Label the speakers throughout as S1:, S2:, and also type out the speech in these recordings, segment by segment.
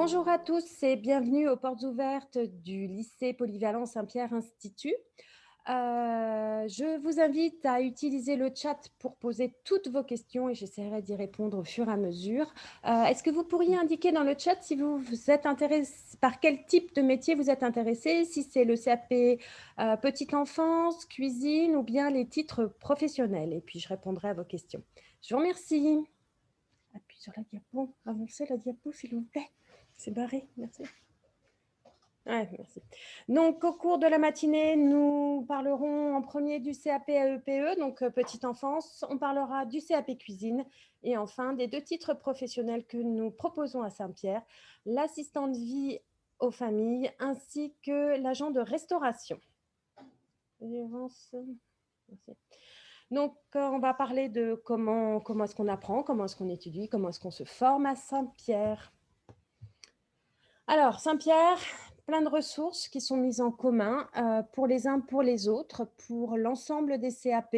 S1: Bonjour à tous et bienvenue aux portes ouvertes du lycée polyvalent Saint-Pierre Institut. Je vous invite à utiliser le chat pour poser toutes vos questions et j'essaierai d'y répondre au fur et à mesure. Est-ce que vous pourriez indiquer dans le chat si vous êtes intéressé, par quel type de métier vous êtes intéressé, si c'est le CAP petite enfance, cuisine ou bien les titres professionnels, et puis je répondrai à vos questions. Je vous remercie. Appuie sur la diapo, avancez la diapo s'il vous plaît. C'est barré, merci. Ouais, merci. Donc, au cours de la matinée, nous parlerons en premier du CAP AEPE, donc petite enfance. On parlera du CAP cuisine et enfin des deux titres professionnels que nous proposons à Saint-Pierre, l'assistante vie aux familles ainsi que l'agent de restauration. Merci. Donc, on va parler de comment est-ce qu'on apprend, comment est-ce qu'on étudie, comment est-ce qu'on se forme à Saint-Pierre. Alors, Saint-Pierre, plein de ressources qui sont mises en commun pour les uns, pour les autres, pour l'ensemble des CAP.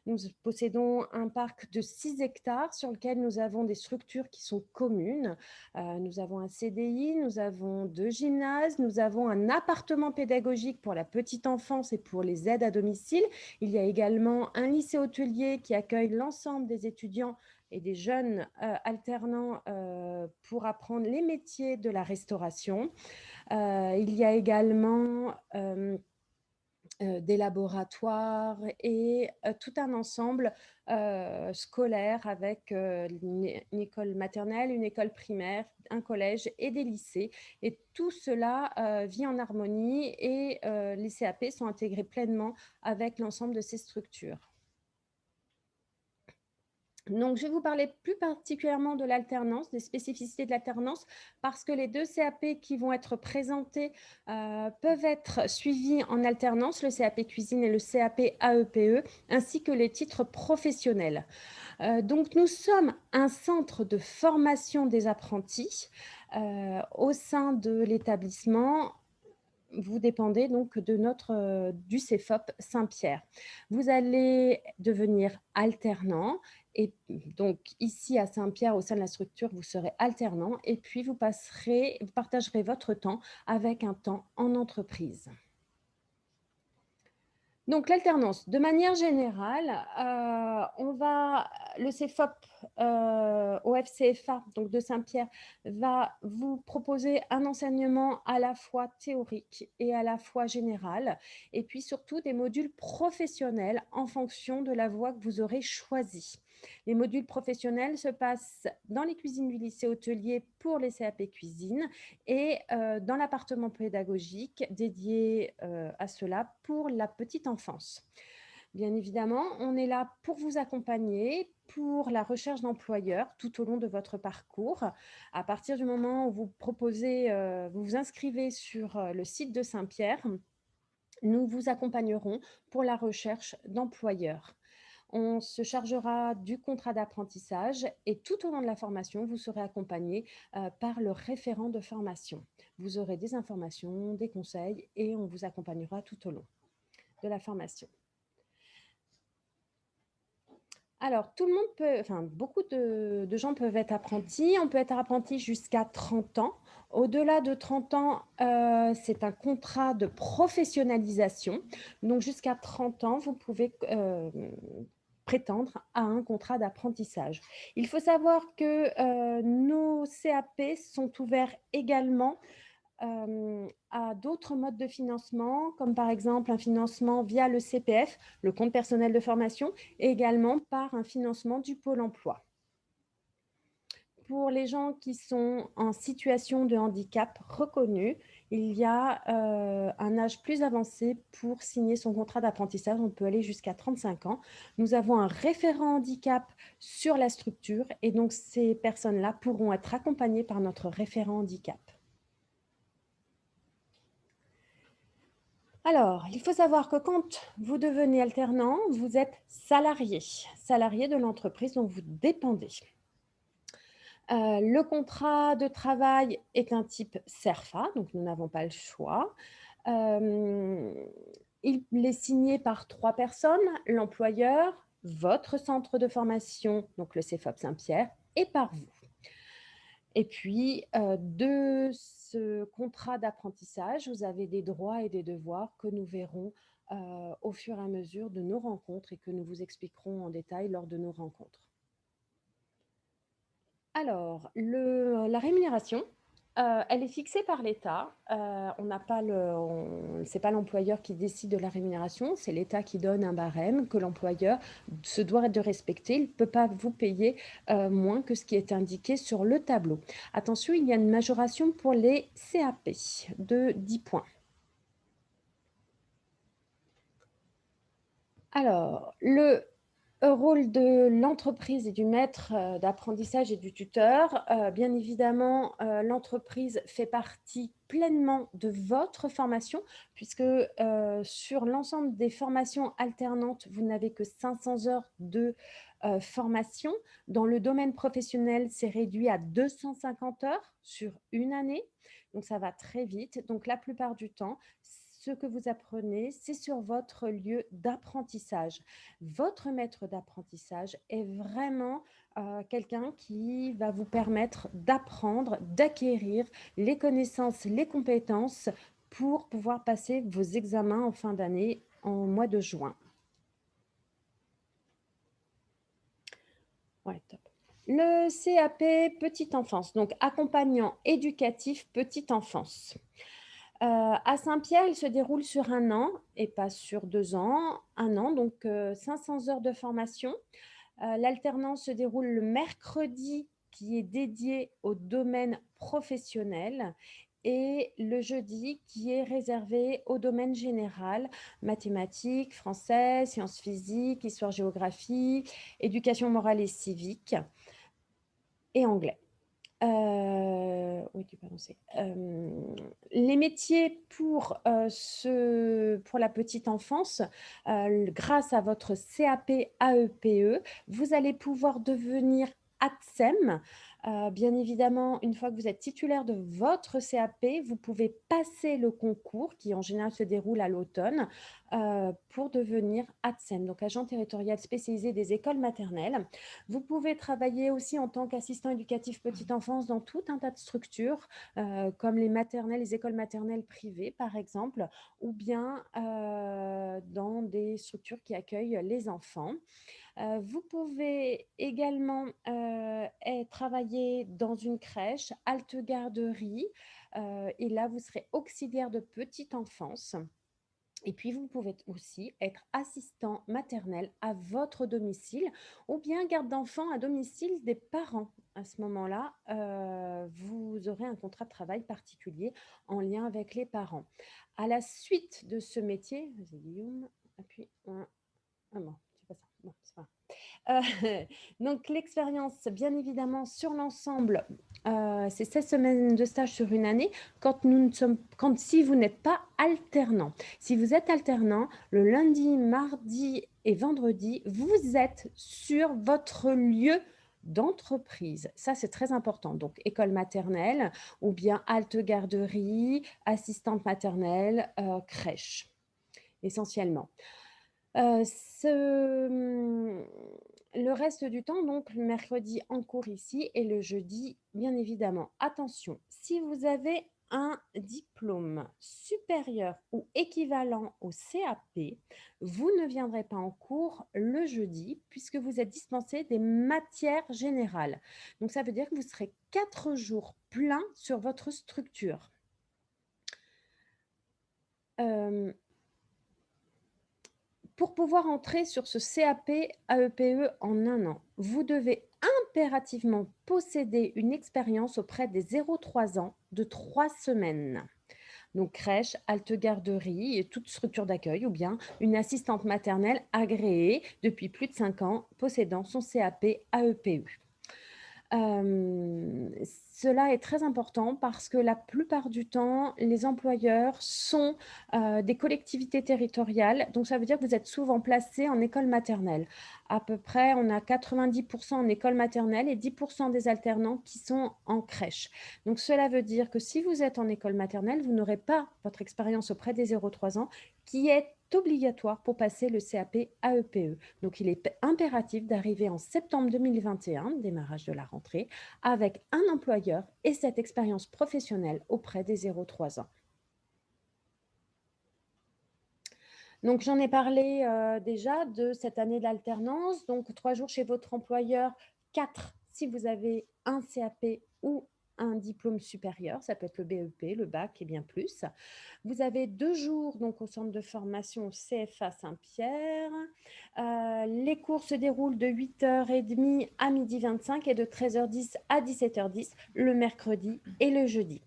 S1: Nous possédons un parc de 6 hectares sur lequel nous avons des structures qui sont communes. Nous avons un CDI, nous avons 2 gymnases, nous avons un appartement pédagogique pour la petite enfance et pour les aides à domicile. Il y a également un lycée hôtelier qui accueille l'ensemble des étudiants et des jeunes alternants pour apprendre les métiers de la restauration. Il y a également des laboratoires et tout un ensemble scolaire avec une école maternelle, une école primaire, un collège et des lycées. Et tout cela vit en harmonie et les CAP sont intégrés pleinement avec l'ensemble de ces structures. Donc, je vais vous parler plus particulièrement de l'alternance, des spécificités de l'alternance, parce que les deux CAP qui vont être présentés peuvent être suivis en alternance, le CAP cuisine et le CAP AEPE, ainsi que les titres professionnels. Donc, nous sommes un centre de formation des apprentis au sein de l'établissement. Vous dépendez donc du CEFOP Saint-Pierre. Vous allez devenir alternant et donc ici à Saint-Pierre, au sein de la structure, vous serez alternant et puis vous partagerez votre temps avec un temps en entreprise. Donc l'alternance, de manière générale, le CEFOP au FCFA donc de Saint-Pierre va vous proposer un enseignement à la fois théorique et à la fois général, et puis surtout des modules professionnels en fonction de la voie que vous aurez choisie. Les modules professionnels se passent dans les cuisines du lycée hôtelier pour les CAP cuisine et dans l'appartement pédagogique dédié à cela pour la petite enfance. Bien évidemment, on est là pour vous accompagner pour la recherche d'employeurs tout au long de votre parcours. À partir du moment où vous vous inscrivez sur le site de Saint-Pierre, nous vous accompagnerons pour la recherche d'employeurs. On se chargera du contrat d'apprentissage et tout au long de la formation, vous serez accompagné par le référent de formation. Vous aurez des informations, des conseils et on vous accompagnera tout au long de la formation. Alors, tout le monde beaucoup de gens peuvent être apprentis. On peut être apprenti jusqu'à 30 ans. Au-delà de 30 ans, c'est un contrat de professionnalisation. Donc, jusqu'à 30 ans, vous pouvez prétendre à un contrat d'apprentissage. Il faut savoir que nos CAP sont ouverts également à d'autres modes de financement, comme par exemple un financement via le CPF, le compte personnel de formation, et également par un financement du Pôle emploi. Pour les gens qui sont en situation de handicap reconnu, il y a un âge plus avancé pour signer son contrat d'apprentissage. On peut aller jusqu'à 35 ans. Nous avons un référent handicap sur la structure et donc ces personnes-là pourront être accompagnées par notre référent handicap. Alors, il faut savoir que quand vous devenez alternant, vous êtes salarié de l'entreprise dont vous dépendez. Le contrat de travail est un type CERFA, donc nous n'avons pas le choix. Il est signé par 3 personnes, l'employeur, votre centre de formation, donc le CEFOP Saint-Pierre, et par vous. Et puis, de ce contrat d'apprentissage, vous avez des droits et des devoirs que nous verrons, au fur et à mesure de nos rencontres et que nous vous expliquerons en détail lors de nos rencontres. Alors, la rémunération, elle est fixée par l'État. On n'a pas c'est pas l'employeur qui décide de la rémunération, c'est l'État qui donne un barème que l'employeur se doit de respecter. Il ne peut pas vous payer moins que ce qui est indiqué sur le tableau. Attention, il y a une majoration pour les CAP de 10 points. Alors, le rôle de l'entreprise et du maître d'apprentissage et du tuteur, bien évidemment, l'entreprise fait partie pleinement de votre formation puisque sur l'ensemble des formations alternantes, vous n'avez que 500 heures de formation. Dans le domaine professionnel, c'est réduit à 250 heures sur une année. Donc, ça va très vite. Donc, la plupart du temps, ce que vous apprenez, c'est sur votre lieu d'apprentissage. Votre maître d'apprentissage est vraiment quelqu'un qui va vous permettre d'apprendre, d'acquérir les connaissances, les compétences pour pouvoir passer vos examens en fin d'année en mois de juin. Ouais, top. Le CAP petite enfance, donc accompagnant éducatif petite enfance. À Saint-Pierre, il se déroule sur un an et pas sur 2 ans. Un an, donc 500 heures de formation. L'alternance se déroule le mercredi qui est dédié au domaine professionnel et le jeudi qui est réservé au domaine général, mathématiques, français, sciences physiques, histoire-géographie, éducation morale et civique et anglais. Oui, tu peux annoncer. Les métiers pour la petite enfance, grâce à votre CAP AEPE, vous allez pouvoir devenir ATSEM. Bien évidemment, une fois que vous êtes titulaire de votre CAP, vous pouvez passer le concours qui en général se déroule à l'automne pour devenir ATSEM, donc agent territorial spécialisé des écoles maternelles. Vous pouvez travailler aussi en tant qu'assistant éducatif petite enfance dans tout un tas de structures, comme les maternelles, les écoles maternelles privées, par exemple, ou bien dans des structures qui accueillent les enfants. Vous pouvez également travailler dans une crèche, halte garderie, et là, vous serez auxiliaire de petite enfance. Et puis, vous pouvez aussi être assistant maternel à votre domicile ou bien garde d'enfants à domicile des parents. À ce moment-là, vous aurez un contrat de travail particulier en lien avec les parents. À la suite de ce métier, vas-y Guillaume, appuie. Ah non, c'est pas ça. Non, c'est pas. Donc, l'expérience, bien évidemment, sur l'ensemble, c'est 16 semaines de stage sur une année si vous n'êtes pas alternant. Si vous êtes alternant, le lundi, mardi et vendredi, vous êtes sur votre lieu d'entreprise. Ça, c'est très important. Donc, école maternelle ou bien halte garderie, assistante maternelle, crèche, essentiellement. Le reste du temps, donc le mercredi en cours ici et le jeudi, bien évidemment. Attention, si vous avez un diplôme supérieur ou équivalent au CAP, vous ne viendrez pas en cours le jeudi puisque vous êtes dispensé des matières générales. Donc ça veut dire que vous serez 4 jours pleins sur votre structure. Pour pouvoir entrer sur ce CAP AEPE en un an, vous devez impérativement posséder une expérience auprès des 0-3 ans de 3 semaines. Donc crèche, halte garderie et toute structure d'accueil ou bien une assistante maternelle agréée depuis plus de 5 ans possédant son CAP AEPE. Cela est très important parce que la plupart du temps, les employeurs sont des collectivités territoriales. Donc, ça veut dire que vous êtes souvent placé en école maternelle. À peu près, on a 90% en école maternelle et 10% des alternants qui sont en crèche. Donc, cela veut dire que si vous êtes en école maternelle, vous n'aurez pas votre expérience auprès des 0-3 ans qui est obligatoire pour passer le CAP AEPE. Donc, il est impératif d'arriver en septembre 2021, démarrage de la rentrée, avec un employeur et cette expérience professionnelle auprès des 0-3 ans. Donc, j'en ai parlé déjà de cette année d'alternance. Donc, 3 jours chez votre employeur, 4 si vous avez un CAP ou un diplôme supérieur. Ça peut être le BEP, le bac et bien plus. Vous avez 2 jours donc, au centre de formation CFA Saint-Pierre. Les cours se déroulent de 8h30 à 12h25 et de 13h10 à 17h10 le mercredi et le jeudi.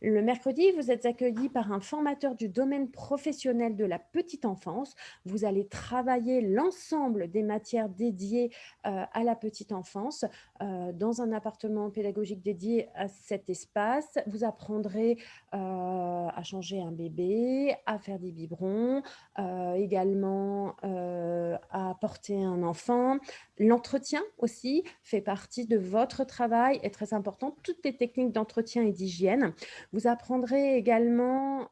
S1: Le mercredi, vous êtes accueilli par un formateur du domaine professionnel de la petite enfance. Vous allez travailler l'ensemble des matières dédiées à la petite enfance dans un appartement pédagogique dédié à cet espace. Vous apprendrez à changer un bébé, à faire des biberons, également à porter un enfant. L'entretien aussi fait partie de votre travail, est très important. Toutes les techniques d'entretien et d'hygiène. Vous apprendrez également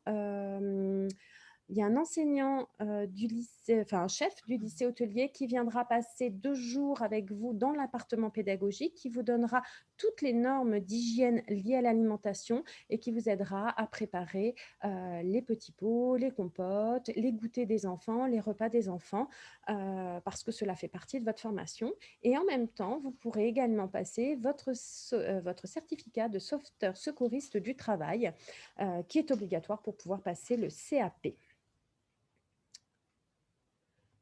S1: il y a un enseignant du lycée, enfin un chef du lycée hôtelier qui viendra passer 2 jours avec vous dans l'appartement pédagogique, qui vous donnera toutes les normes d'hygiène liées à l'alimentation et qui vous aidera à préparer les petits pots, les compotes, les goûters des enfants, les repas des enfants, parce que cela fait partie de votre formation. Et en même temps, vous pourrez également passer votre certificat de sauveteur secouriste du travail, qui est obligatoire pour pouvoir passer le CAP.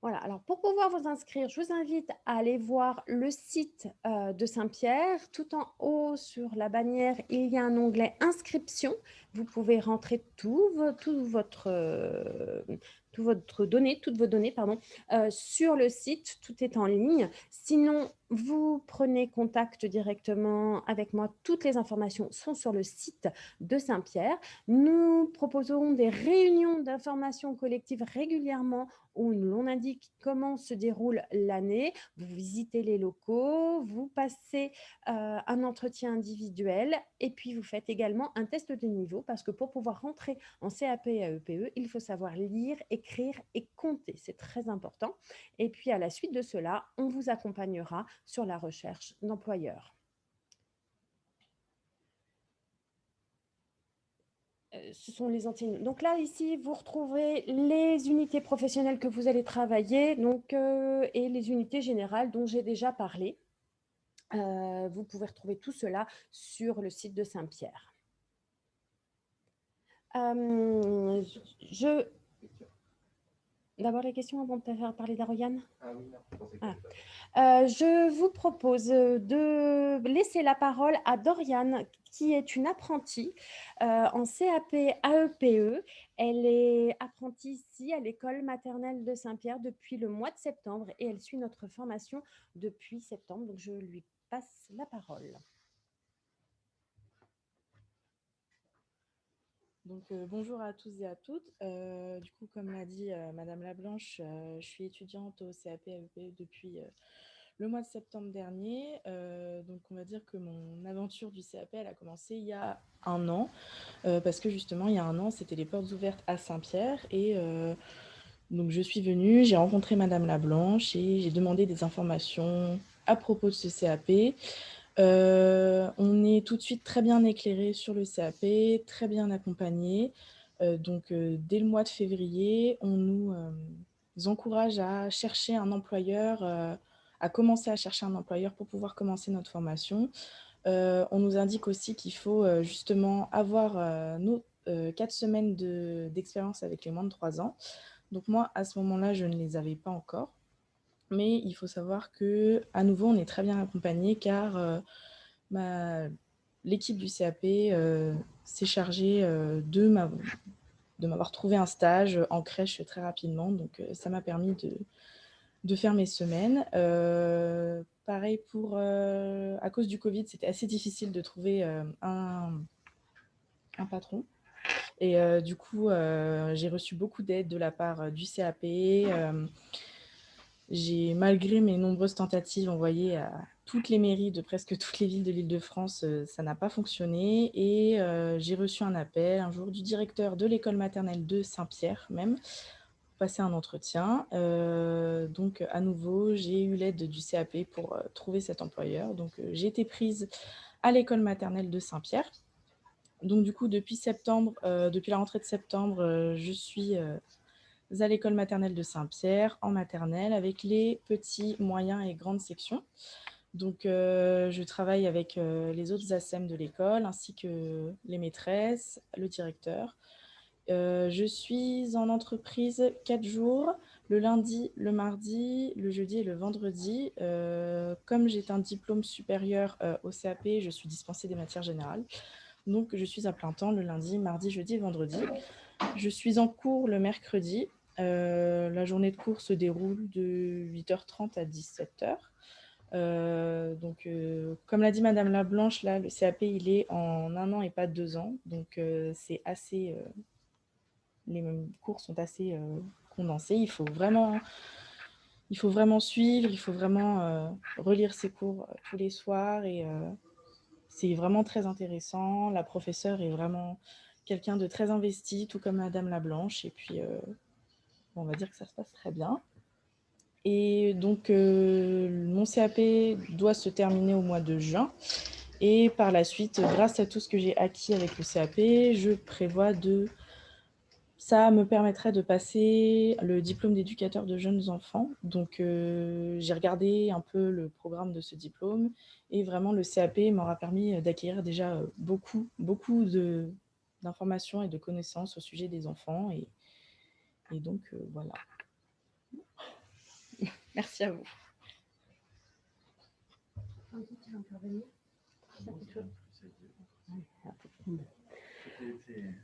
S1: Voilà, alors pour pouvoir vous inscrire, je vous invite à aller voir le site de Saint-Pierre. Tout en haut sur la bannière, il y a un onglet inscription. Vous pouvez rentrer toutes vos données, sur le site. Tout est en ligne. Sinon, vous prenez contact directement avec moi. Toutes les informations sont sur le site de Saint-Pierre. Nous proposons des réunions d'information collective régulièrement où l'on indique comment se déroule l'année. Vous visitez les locaux, vous passez un entretien individuel et puis vous faites également un test de niveau parce que pour pouvoir rentrer en CAP et AEPE, il faut savoir lire, écrire et compter. C'est très important. Et puis à la suite de cela, on vous accompagnera sur la recherche d'employeurs. Ce sont les entités. Donc là, ici, vous retrouverez les unités professionnelles que vous allez travailler et les unités générales dont j'ai déjà parlé. Vous pouvez retrouver tout cela sur le site de Saint-Pierre. D'abord les questions avant de faire parler d'Ariane. Ah oui, non, je pensais que je vous propose de laisser la parole à Doriane, qui est une apprentie en CAP AEPE. Elle est apprentie ici à l'école maternelle de Saint-Pierre depuis le mois de septembre et elle suit notre formation depuis septembre. Donc, je lui passe la parole.
S2: Donc, bonjour à tous et à toutes. Du coup, comme l'a dit Madame Lablanche, je suis étudiante au CAP AEP depuis le mois de septembre dernier. Donc, on va dire que mon aventure du CAP, elle a commencé il y a un an, parce que justement, il y a un an, c'était les portes ouvertes à Saint-Pierre. Et donc, je suis venue, j'ai rencontré Madame Lablanche et j'ai demandé des informations à propos de ce CAP. On est tout de suite très bien éclairé sur le CAP, très bien accompagné. Donc, dès le mois de février, on nous encourage à chercher un employeur, à commencer à chercher un employeur pour pouvoir commencer notre formation. On nous indique aussi qu'il faut justement avoir nos 4 semaines d'expérience avec les moins de 3 ans. Donc moi, à ce moment-là, je ne les avais pas encore. Mais il faut savoir qu'à nouveau, on est très bien accompagné car l'équipe du CAP s'est chargée de m'avoir trouvé un stage en crèche très rapidement. Donc, ça m'a permis de faire mes semaines. Pareil à cause du Covid, c'était assez difficile de trouver un patron. Et du coup, j'ai reçu beaucoup d'aide de la part du CAP. J'ai, malgré mes nombreuses tentatives envoyées à toutes les mairies de presque toutes les villes de l'Île-de-France, ça n'a pas fonctionné. Et j'ai reçu un appel un jour du directeur de l'école maternelle de Saint-Pierre même, passer un entretien. Donc, à nouveau, j'ai eu l'aide du CAP pour trouver cet employeur. Donc, j'ai été prise à l'école maternelle de Saint-Pierre. Donc, du coup, depuis la rentrée de septembre, je suis à l'école maternelle de Saint-Pierre en maternelle avec les petits, moyens et grandes sections. Donc, je travaille avec les autres ASEM de l'école ainsi que les maîtresses, le directeur. Je suis en entreprise 4 jours, le lundi, le mardi, le jeudi et le vendredi. Comme j'ai un diplôme supérieur au CAP, je suis dispensée des matières générales. Donc, je suis à plein temps le lundi, mardi, jeudi et vendredi. Je suis en cours le mercredi. La journée de cours se déroule de 8h30 à 17h. Donc, comme l'a dit Madame Lablanche, là, le CAP, il est en 1 an et pas 2 ans. Donc, c'est assez... les cours sont assez condensés. Il faut vraiment suivre, il faut vraiment relire ses cours tous les soirs. Et c'est vraiment très intéressant. La professeure est vraiment quelqu'un de très investi, tout comme Madame Lablanche. Et puis, on va dire que ça se passe très bien. Et donc, mon CAP doit se terminer au mois de juin. Et par la suite, grâce à tout ce que j'ai acquis avec le CAP, je prévois ça me permettrait de passer le diplôme d'éducateur de jeunes enfants. Donc, j'ai regardé un peu le programme de ce diplôme et vraiment le CAP m'aura permis d'acquérir déjà beaucoup d'informations et de connaissances au sujet des enfants. Et donc, voilà. Merci à vous.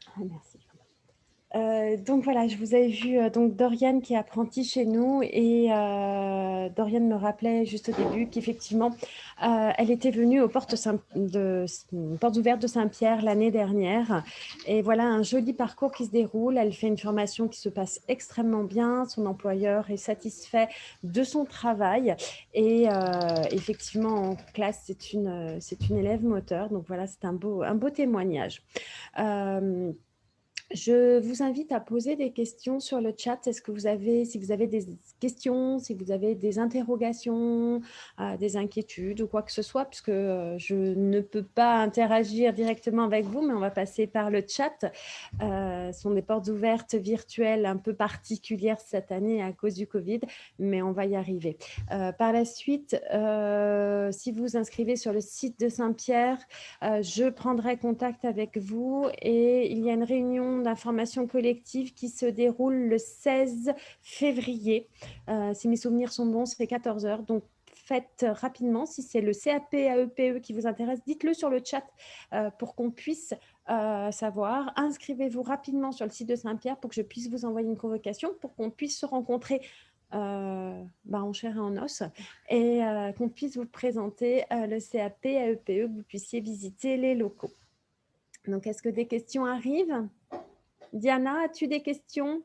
S1: Merci. Donc voilà, je vous avais vu donc Doriane qui est apprentie chez nous et Doriane me rappelait juste au début qu'effectivement, elle était venue aux portes ouvertes de Saint-Pierre l'année dernière. Et voilà un joli parcours qui se déroule. Elle fait une formation qui se passe extrêmement bien. Son employeur est satisfait de son travail. Et effectivement, en classe, c'est une élève moteur. Donc voilà, c'est un beau témoignage. Je vous invite à poser des questions sur le chat. Si vous avez des questions, si vous avez des interrogations, des inquiétudes ou quoi que ce soit, puisque je ne peux pas interagir directement avec vous, mais on va passer par le chat. Ce sont des portes ouvertes virtuelles un peu particulières cette année à cause du Covid, mais on va y arriver. Par la suite, si vous vous inscrivez sur le site de Saint-Pierre, je prendrai contact avec vous et il y a une réunion d'information collective qui se déroule le 16 février. Si mes souvenirs sont bons, c'est 14h. Donc, faites rapidement. Si c'est le CAP AEPE qui vous intéresse, dites-le sur le chat pour qu'on puisse savoir. Inscrivez-vous rapidement sur le site de Saint-Pierre pour que je puisse vous envoyer une convocation pour qu'on puisse se rencontrer en chair et en os et qu'on puisse vous présenter le CAP AEPE, que vous puissiez visiter les locaux. Donc, est-ce que des questions arrivent? Diana, as-tu des questions?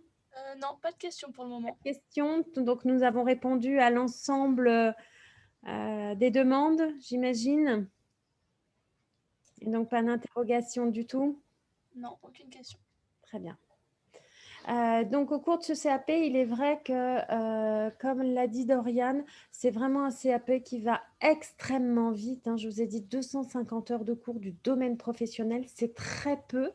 S3: Non, pas de questions pour le moment.
S1: Questions. Donc, nous avons répondu à l'ensemble des demandes, j'imagine. Et donc, pas d'interrogation du tout?
S3: Non, aucune question.
S1: Très bien. Donc, au cours de ce CAP, il est vrai que, comme l'a dit Doriane, c'est vraiment un CAP qui va extrêmement vite. Je vous ai dit 250 heures de cours du domaine professionnel, c'est très peu,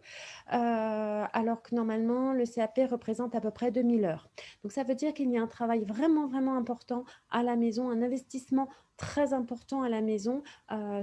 S1: alors que normalement, le CAP représente à peu près 2000 heures. Donc, ça veut dire qu'il y a un travail vraiment, vraiment important à la maison, un investissement très important à la maison.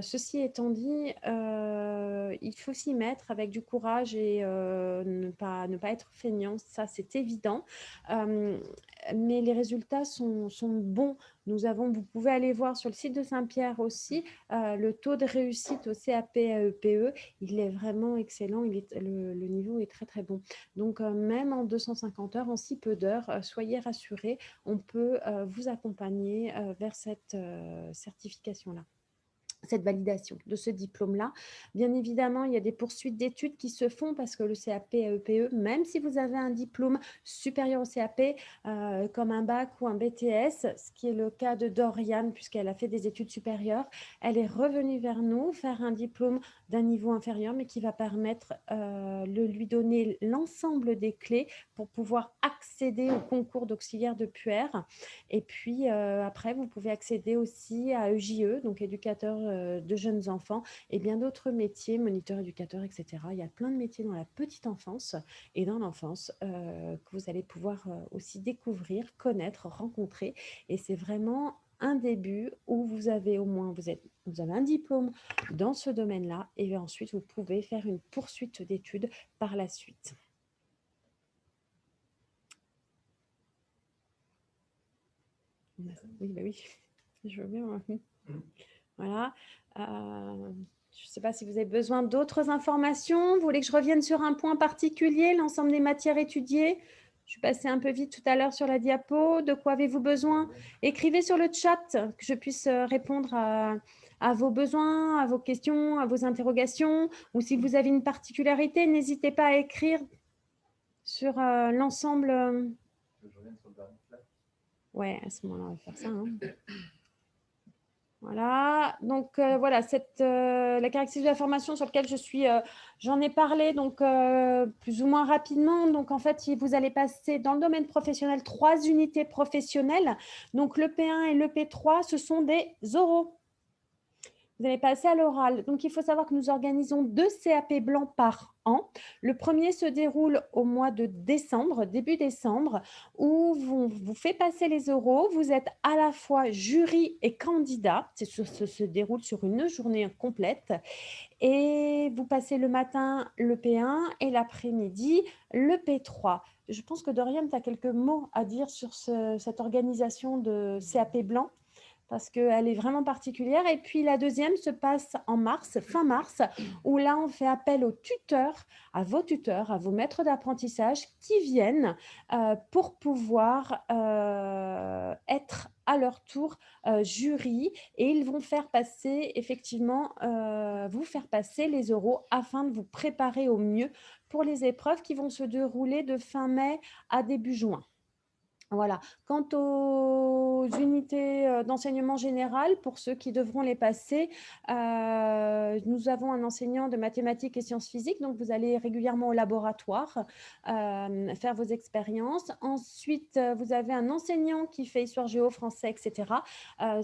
S1: Ceci étant dit, il faut s'y mettre avec du courage et ne pas être feignant, ça c'est évident. Mais les résultats sont bons. Vous pouvez aller voir sur le site de Saint-Pierre aussi, le taux de réussite au CAP AEPE, il est vraiment excellent, le niveau est très très bon. Donc même en 250 heures, en si peu d'heures, soyez rassurés, on peut vous accompagner vers cette certification-là. cette validation de ce diplôme-là. Bien évidemment, il y a des poursuites d'études qui se font parce que le CAP AEPE, même si vous avez un diplôme supérieur au CAP, comme un bac ou un BTS, ce qui est le cas de Doriane, puisqu'elle a fait des études supérieures, elle est revenue vers nous faire un diplôme d'un niveau inférieur, mais qui va permettre de lui donner l'ensemble des clés pour pouvoir accéder au concours d'auxiliaire de puère. Et puis après, vous pouvez accéder aussi à EJE, donc éducateur de jeunes enfants, et bien d'autres métiers, moniteur, éducateur, etc. Il y a plein de métiers dans la petite enfance et dans l'enfance que vous allez pouvoir aussi découvrir, connaître, rencontrer. Et c'est vraiment un début où vous avez au moins, vous avez un diplôme dans ce domaine-là, et ensuite vous pouvez faire une poursuite d'études par la suite. Oui, bah oui, je veux bien. Voilà. Je ne sais pas si vous avez besoin d'autres informations. Vous voulez que je revienne sur un point particulier, l'ensemble des matières étudiées? Je suis passée un peu vite tout à l'heure sur la diapo. De quoi avez-vous besoin? Écrivez sur le chat que je puisse répondre à vos besoins, à vos questions, à vos interrogations. Ou si vous avez une particularité, n'hésitez pas à écrire sur l'ensemble. Ouais, à ce moment-là, on va faire ça. Hein. Voilà, donc voilà, la caractéristique de la formation sur laquelle j'en ai parlé donc plus ou moins rapidement. Donc en fait, vous allez passer dans le domaine professionnel 3 unités professionnelles. Donc le P1 et le P3, ce sont des oraux. Vous allez passer à l'oral. Donc, il faut savoir que nous organisons 2 CAP blancs par an. Le premier se déroule au mois de décembre, début décembre, où vous fait passer les oraux. Vous êtes à la fois jury et candidat. Ça se déroule sur une journée complète. Et vous passez le matin le P1 et l'après-midi le P3. Je pense que Dorian, tu as quelques mots à dire sur cette organisation de CAP blanc, parce qu'elle est vraiment particulière. Et puis la deuxième se passe en mars, fin mars, où là, on fait appel aux tuteurs, à vos maîtres d'apprentissage qui viennent pour pouvoir être à leur tour jury, et ils vont faire passer, effectivement, vous faire passer les oraux afin de vous préparer au mieux pour les épreuves qui vont se dérouler de fin mai à début juin. Voilà. Quant aux unités d'enseignement général, pour ceux qui devront les passer, nous avons un enseignant de mathématiques et sciences physiques, donc vous allez régulièrement au laboratoire faire vos expériences. Ensuite, vous avez un enseignant qui fait histoire, géo, français, etc.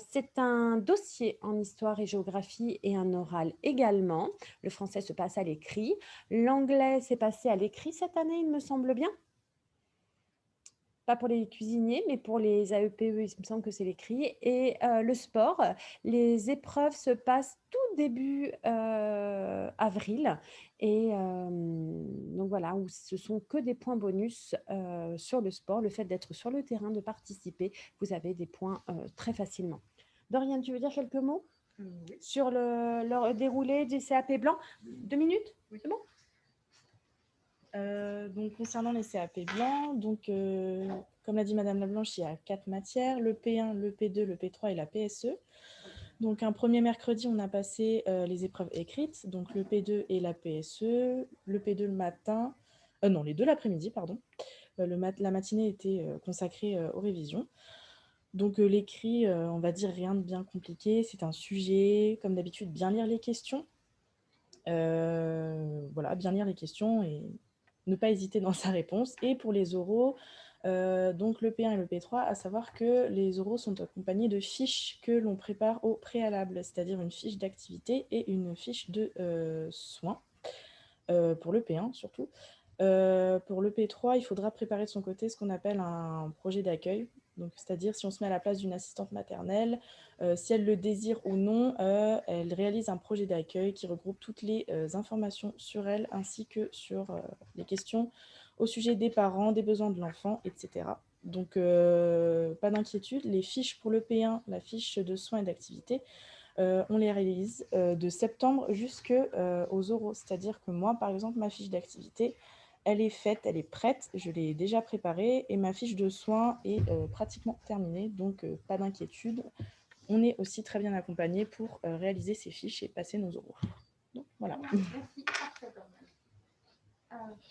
S1: C'est un dossier en histoire et géographie et un oral également. Le français se passe à l'écrit. L'anglais s'est passé à l'écrit cette année, il me semble bien. Pas pour les cuisiniers, mais pour les AEPE, il me semble que c'est l'écrit. Et le sport, les épreuves se passent tout début avril. Et donc voilà, où ce sont que des points bonus sur le sport. Le fait d'être sur le terrain, de participer, vous avez des points très facilement. Dorian, tu veux dire quelques mots
S2: Oui.
S1: sur le déroulé du CAP blanc? 2 minutes? Oui. C'est bon?
S2: Donc, concernant les CAP blancs, donc, comme l'a dit Madame Lablanche, il y a 4 matières, le P1, le P2, le P3 et la PSE. Donc, un premier mercredi, on a passé les épreuves écrites, donc le P2 et la PSE, le P2 le matin, non, les deux l'après-midi, pardon. La matinée était consacrée aux révisions. Donc, l'écrit, on va dire rien de bien compliqué, c'est un sujet, comme d'habitude, bien lire les questions. Voilà, bien lire les questions et ne pas hésiter dans sa réponse. Et pour les oraux, donc le P1 et le P3, à savoir que les oraux sont accompagnés de fiches que l'on prépare au préalable, c'est-à-dire une fiche d'activité et une fiche de soins, pour le P1 surtout. Pour le P3, il faudra préparer de son côté ce qu'on appelle un projet d'accueil. Donc, c'est-à-dire, si on se met à la place d'une assistante maternelle, si elle le désire ou non, elle réalise un projet d'accueil qui regroupe toutes les informations sur elle, ainsi que sur les questions au sujet des parents, des besoins de l'enfant, etc. Donc, pas d'inquiétude, les fiches pour le P1, la fiche de soins et d'activité, on les réalise de septembre jusqu'aux oraux. C'est-à-dire que moi, par exemple, ma fiche d'activité, elle est faite, elle est prête, je l'ai déjà préparée et ma fiche de soins est pratiquement terminée, donc pas d'inquiétude. on est aussi très bien accompagné pour réaliser ces fiches et passer nos oraux. Donc voilà.
S1: Merci.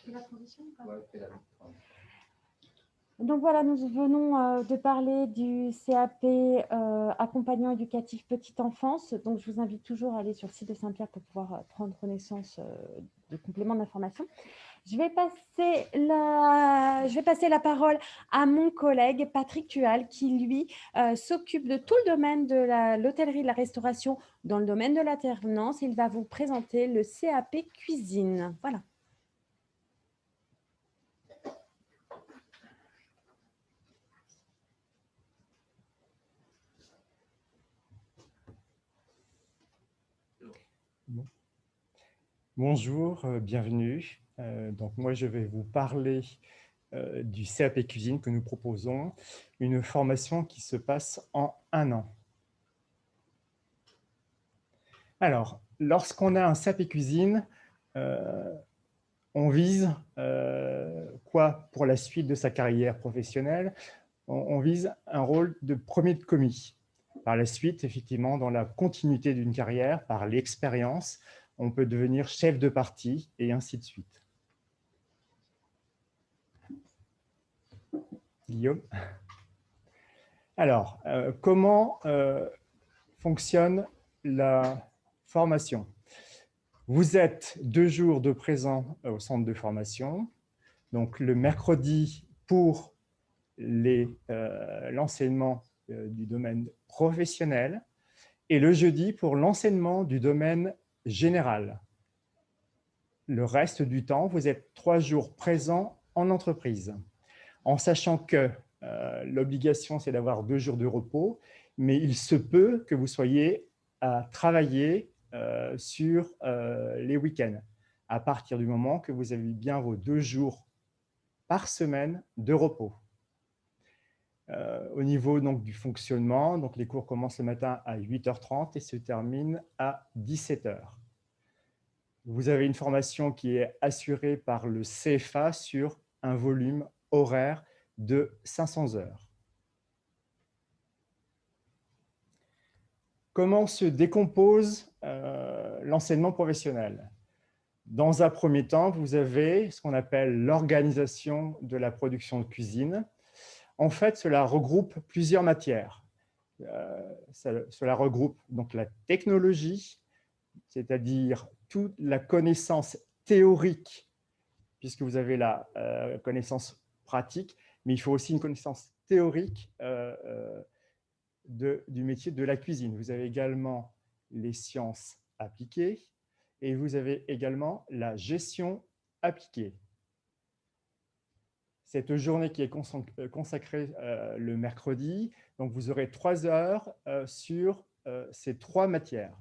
S1: La transition ou pas? Donc voilà, nous venons de parler du CAP accompagnant éducatif petite enfance. Donc je vous invite toujours à aller sur le site de Saint-Pierre pour pouvoir prendre connaissance de compléments d'information. Je vais passer la parole à mon collègue Patrick Tual qui, lui, s'occupe de tout le domaine de l'hôtellerie et de la restauration dans le domaine de l'alternance. Il va vous présenter le CAP cuisine. Voilà.
S4: Bonjour, bienvenue. Donc moi, je vais vous parler du CAP Cuisine que nous proposons, une formation qui se passe en 1 an. Alors, lorsqu'on a un CAP Cuisine, on vise quoi pour la suite de sa carrière professionnelle? On vise un rôle de premier de commis. Par la suite, effectivement, dans la continuité d'une carrière, par l'expérience, on peut devenir chef de partie et ainsi de suite. Guillaume. Alors, comment fonctionne la formation? Vous êtes 2 jours de présent au centre de formation. Donc, le mercredi pour l'enseignement du domaine professionnel et le jeudi pour l'enseignement du domaine général. Le reste du temps, vous êtes 3 jours présents en entreprise, en sachant que l'obligation, c'est d'avoir 2 jours de repos, mais il se peut que vous soyez à travailler sur les week-ends, à partir du moment que vous avez bien vos 2 jours par semaine de repos. Au niveau donc, du fonctionnement, donc, les cours commencent le matin à 8h30 et se terminent à 17h. Vous avez une formation qui est assurée par le CFA sur un volume horaire de 500 heures. Comment se décompose l'enseignement professionnel? Dans un premier temps, vous avez ce qu'on appelle l'organisation de la production de cuisine. En fait, cela regroupe plusieurs matières. Cela regroupe donc la technologie, c'est-à-dire toute la connaissance théorique, puisque vous avez la connaissance pratique, mais il faut aussi une connaissance théorique du métier de la cuisine. Vous avez également les sciences appliquées et vous avez également la gestion appliquée. Cette journée qui est consacrée le mercredi, donc vous aurez 3 heures sur ces 3 matières.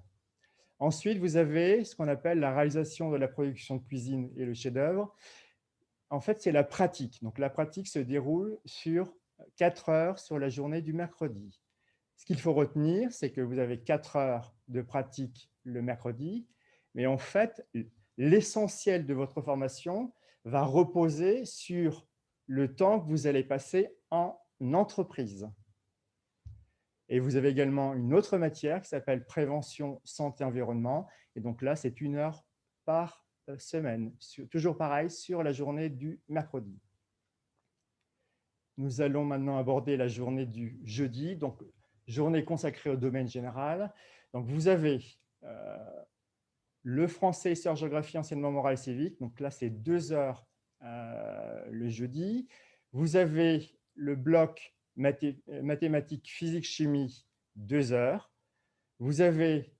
S4: Ensuite, vous avez ce qu'on appelle la réalisation de la production de cuisine et le chef-d'œuvre. En fait, c'est la pratique. Donc, la pratique se déroule sur 4 heures sur la journée du mercredi. Ce qu'il faut retenir, c'est que vous avez 4 heures de pratique le mercredi, mais en fait, l'essentiel de votre formation va reposer sur le temps que vous allez passer en entreprise. Et vous avez également une autre matière qui s'appelle prévention santé-environnement. Et donc là, c'est 1 heure par semaine, toujours pareil, sur la journée du mercredi. Nous allons maintenant aborder la journée du jeudi, donc journée consacrée au domaine général. Donc vous avez le français, histoire-géographie, enseignement moral et civique. Donc là, c'est 2 heures le jeudi. Vous avez le bloc mathématiques, physique, chimie, 2 heures. Vous avez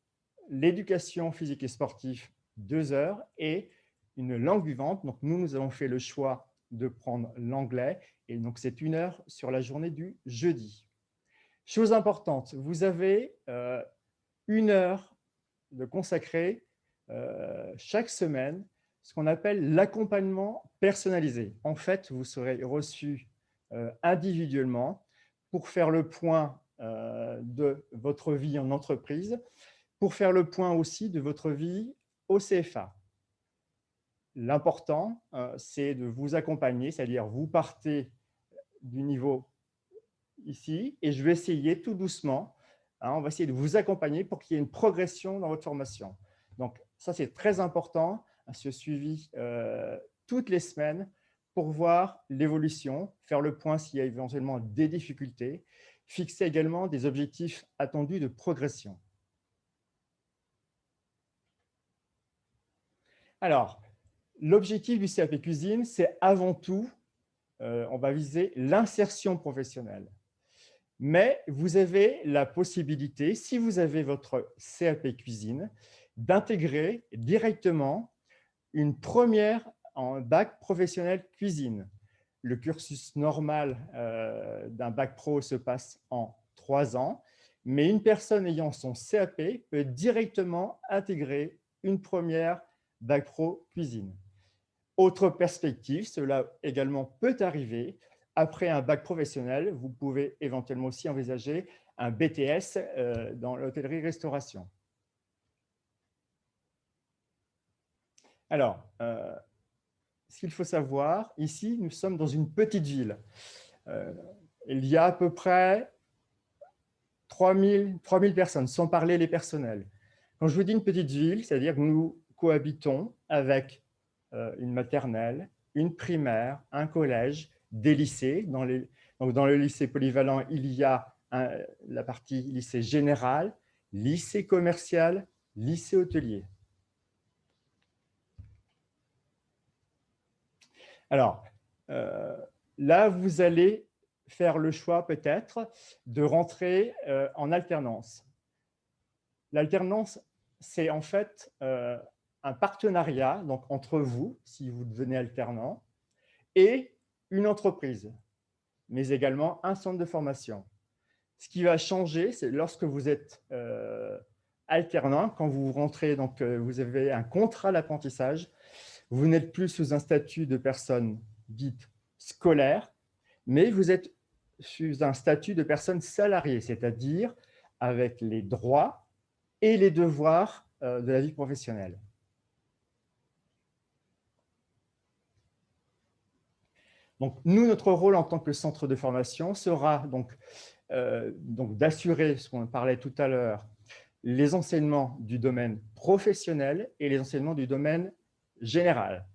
S4: l'éducation physique et sportive, 2 heures, et une langue vivante. Donc nous avons fait le choix de prendre l'anglais, et donc c'est 1 heure sur la journée du jeudi. Chose importante, vous avez 1 heure de consacrer chaque semaine ce qu'on appelle l'accompagnement personnalisé. En fait, vous serez reçu individuellement pour faire le point de votre vie en entreprise, pour faire le point aussi de votre vie au CFA. L'important, c'est de vous accompagner, c'est-à-dire vous partez du niveau ici et je vais essayer tout doucement hein, on va essayer de vous accompagner pour qu'il y ait une progression dans votre formation. Donc, ça, c'est très important, ce suivi toutes les semaines pour voir l'évolution, faire le point s'il y a éventuellement des difficultés, fixer également des objectifs attendus de progression. Alors, l'objectif du CAP Cuisine, c'est avant tout, on va viser l'insertion professionnelle. Mais vous avez la possibilité, si vous avez votre CAP Cuisine, d'intégrer directement une première en bac professionnel cuisine. Le cursus normal d'un bac pro se passe en 3 ans, mais une personne ayant son CAP peut directement intégrer une première bac pro cuisine. Autre perspective, cela également peut arriver, après un bac professionnel, vous pouvez éventuellement aussi envisager un BTS dans l'hôtellerie-restauration. Alors, ce qu'il faut savoir, ici, nous sommes dans une petite ville. Il y a à peu près 3000 personnes, sans parler les personnels. Quand je vous dis une petite ville, c'est-à-dire que nous cohabitons avec une maternelle, une primaire, un collège, des lycées. Donc dans le lycée polyvalent, il y a la partie lycée général, lycée commercial, lycée hôtelier. Alors, là, vous allez faire le choix peut-être de rentrer en alternance. L'alternance, c'est en fait un partenariat donc, entre vous, si vous devenez alternant, et une entreprise, mais également un centre de formation. Ce qui va changer, c'est lorsque vous êtes alternant, quand vous rentrez, donc vous avez un contrat d'apprentissage, vous n'êtes plus sous un statut de personne dite scolaire, mais vous êtes sous un statut de personne salariée, c'est-à-dire avec les droits et les devoirs de la vie professionnelle. Donc, nous, notre rôle en tant que centre de formation sera donc d'assurer, ce qu'on parlait tout à l'heure, les enseignements du domaine professionnel et les enseignements du domaine général.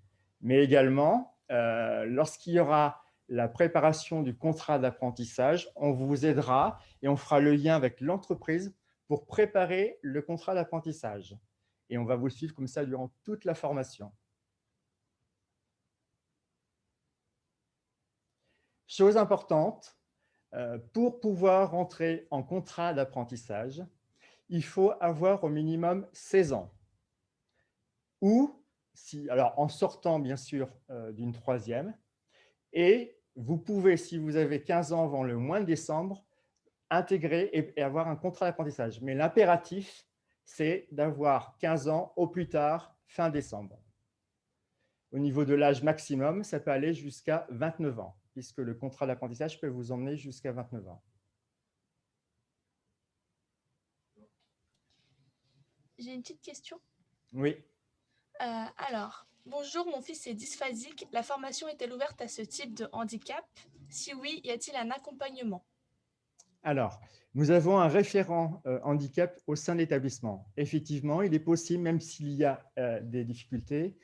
S4: Mais également, lorsqu'il y aura la préparation du contrat d'apprentissage, on vous aidera et on fera le lien avec l'entreprise pour préparer le contrat d'apprentissage. Et on va vous suivre comme ça durant toute la formation. Chose importante, pour pouvoir rentrer en contrat d'apprentissage, il faut avoir au minimum 16 ans. Ou, alors en sortant bien sûr d'une troisième, et vous pouvez, si vous avez 15 ans avant le mois de décembre, intégrer et avoir un contrat d'apprentissage. Mais l'impératif, c'est d'avoir 15 ans au plus tard, fin décembre. Au niveau de l'âge maximum, ça peut aller jusqu'à 29 ans, puisque le contrat d'apprentissage peut vous emmener jusqu'à 29 ans.
S3: J'ai une petite question.
S4: Oui.
S3: Alors, bonjour, mon fils est dysphasique. La formation est-elle ouverte à ce type de handicap? Si oui, y a-t-il un accompagnement?
S4: Alors, nous avons un référent handicap au sein de l'établissement. Effectivement, il est possible, même s'il y a des difficultés,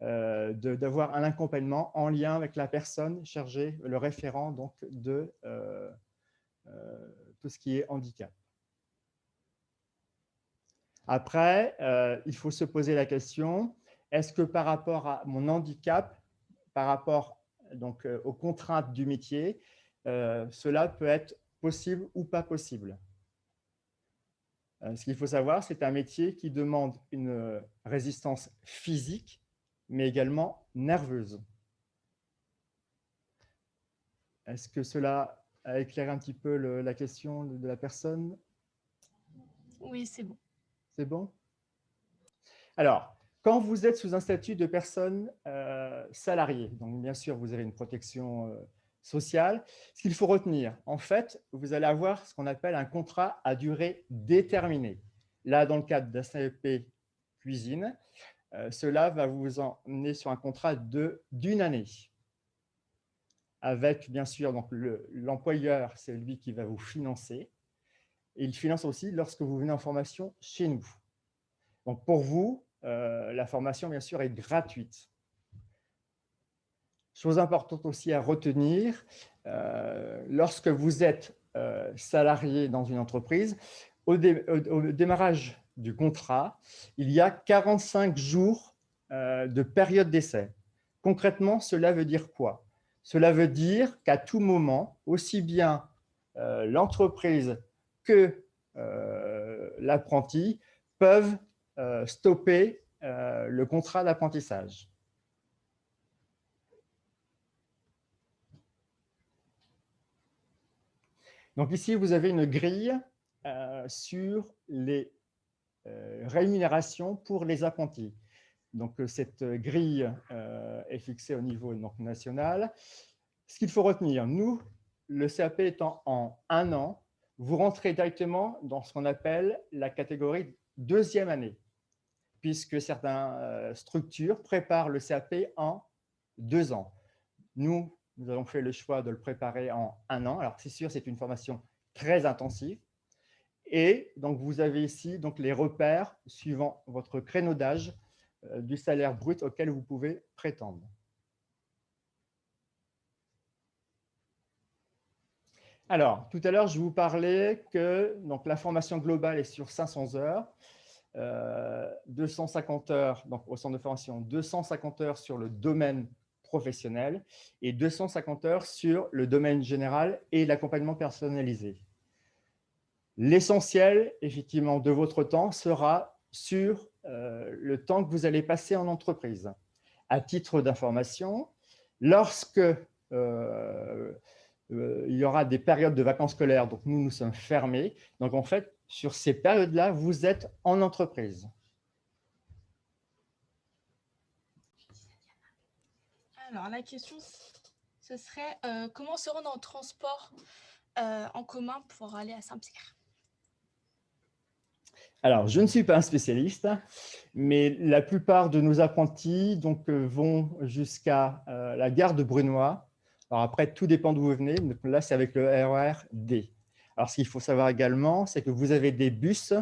S4: d'avoir un accompagnement en lien avec la personne chargée, le référent donc, de tout ce qui est handicap. Après, il faut se poser la question, est-ce que par rapport à mon handicap, par rapport donc, aux contraintes du métier, cela peut être possible ou pas possible? Ce qu'il faut savoir, c'est un métier qui demande une résistance physique, mais également nerveuse. Est-ce que cela a éclairé un petit peu la question de la personne?
S3: Oui, c'est bon.
S4: C'est bon? Alors, quand vous êtes sous un statut de personne salariée, donc bien sûr, vous avez une protection sociale, ce qu'il faut retenir, en fait, vous allez avoir ce qu'on appelle un contrat à durée déterminée. Là, dans le cadre d'un CAP cuisine, cela va vous emmener sur un contrat d'une année. Avec, bien sûr, l'employeur, c'est lui qui va vous financer. et il finance aussi lorsque vous venez en formation chez nous. Donc, pour vous, la formation, bien sûr, est gratuite. Chose importante aussi à retenir, lorsque vous êtes salarié dans une entreprise, au démarrage du contrat, il y a 45 jours de période d'essai. Concrètement, cela veut dire quoi? Cela veut dire qu'à tout moment, aussi bien l'entreprise que l'apprenti peuvent stopper le contrat d'apprentissage. Donc ici, vous avez une grille sur les rémunérations pour les apprentis. Donc cette grille est fixée au niveau national. Ce qu'il faut retenir, nous, le CAP étant en 1 an, vous rentrez directement dans ce qu'on appelle la catégorie deuxième année, puisque certaines structures préparent le CAP en 2 ans. Nous avons fait le choix de le préparer en 1 an. Alors, c'est sûr, c'est une formation très intensive. Et donc, vous avez ici donc, les repères suivant votre créneau d'âge du salaire brut auquel vous pouvez prétendre. Alors, tout à l'heure, je vous parlais que donc, la formation globale est sur 500 heures, 250 heures donc, au centre de formation, 250 heures sur le domaine professionnel et 250 heures sur le domaine général et l'accompagnement personnalisé. L'essentiel, effectivement, de votre temps sera sur le temps que vous allez passer en entreprise. À titre d'information, lorsque il y aura des périodes de vacances scolaires, donc nous sommes fermés. Donc, en fait, sur ces périodes-là, vous êtes en entreprise.
S3: Alors, la question, ce serait comment se rendre en transport en commun pour aller à Saint-Pierre?
S4: Alors, je ne suis pas un spécialiste, mais la plupart de nos apprentis donc, vont jusqu'à la gare de Brunoy. Alors après, tout dépend d'où vous venez. Donc là, c'est avec le RER D. Alors, ce qu'il faut savoir également, c'est que vous avez des bus